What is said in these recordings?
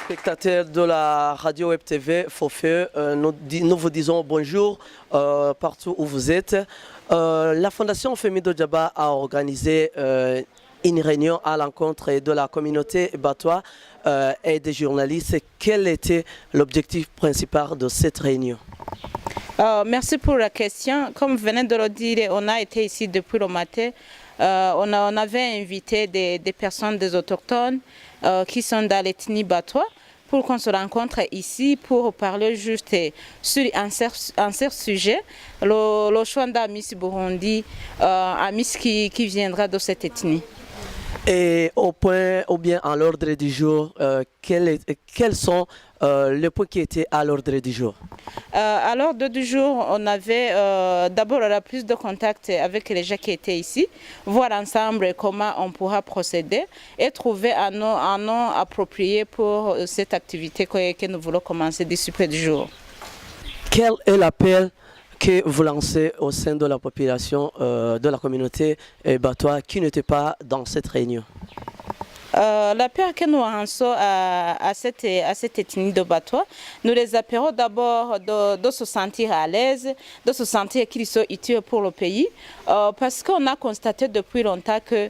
téléspectateurs de la radio Web TV Fofeu, nous vous disons bonjour partout où vous êtes. La Fondation Femido Djaba a organisé une réunion à l'encontre de la communauté batois et des journalistes. Quel était l'objectif principal de cette réunion? Merci pour la question. Comme vous venez de le dire, on a été ici depuis le matin. On avait invité des personnes, des autochtones qui sont dans l'ethnie batois pour qu'on se rencontre ici pour parler juste sur un certain sujet, le choix d'un Miss Burundi, un Miss qui viendra de cette ethnie. Et au point, ou bien à l'ordre du jour, quels sont les points qui étaient à l'ordre du jour? À l'ordre du jour, on avait d'abord la prise de contact avec les gens qui étaient ici, voir ensemble comment on pourra procéder et trouver un nom approprié pour cette activité que nous voulons commencer d'ici peu de jours. Quel est l'appel que vous lancez au sein de la population, de la communauté batois qui n'était pas dans cette réunion? L'appel que nous lançons à cette ethnie de Batois, nous les appelons d'abord de se sentir à l'aise, de se sentir qu'ils sont utiles pour le pays, parce qu'on a constaté depuis longtemps que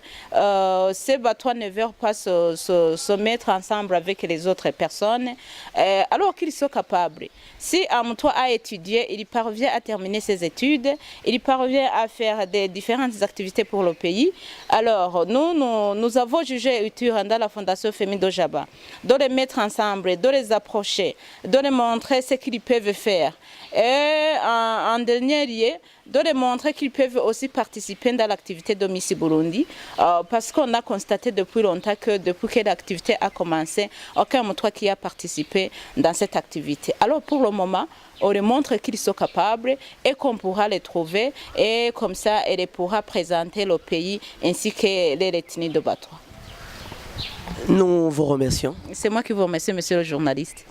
ces Batois ne veulent pas se mettre ensemble avec les autres personnes, alors qu'ils sont capables. Si un Batois a étudié, il parvient à terminer ses études, il parvient à faire des différentes activités pour le pays, alors nous avons jugé utile dans la Fondation Femido Djaba, de les mettre ensemble, de les approcher, de les montrer ce qu'ils peuvent faire. Et en dernier lieu, de les montrer qu'ils peuvent aussi participer dans l'activité de Miss Burundi, parce qu'on a constaté depuis longtemps que depuis que l'activité a commencé, aucun Batois qui a participé dans cette activité. Alors pour le moment, on les montre qu'ils sont capables et qu'on pourra les trouver, et comme ça, elle pourra présenter le pays ainsi que les ethnies de Batois. Nous vous remercions. C'est moi qui vous remercie, monsieur le journaliste.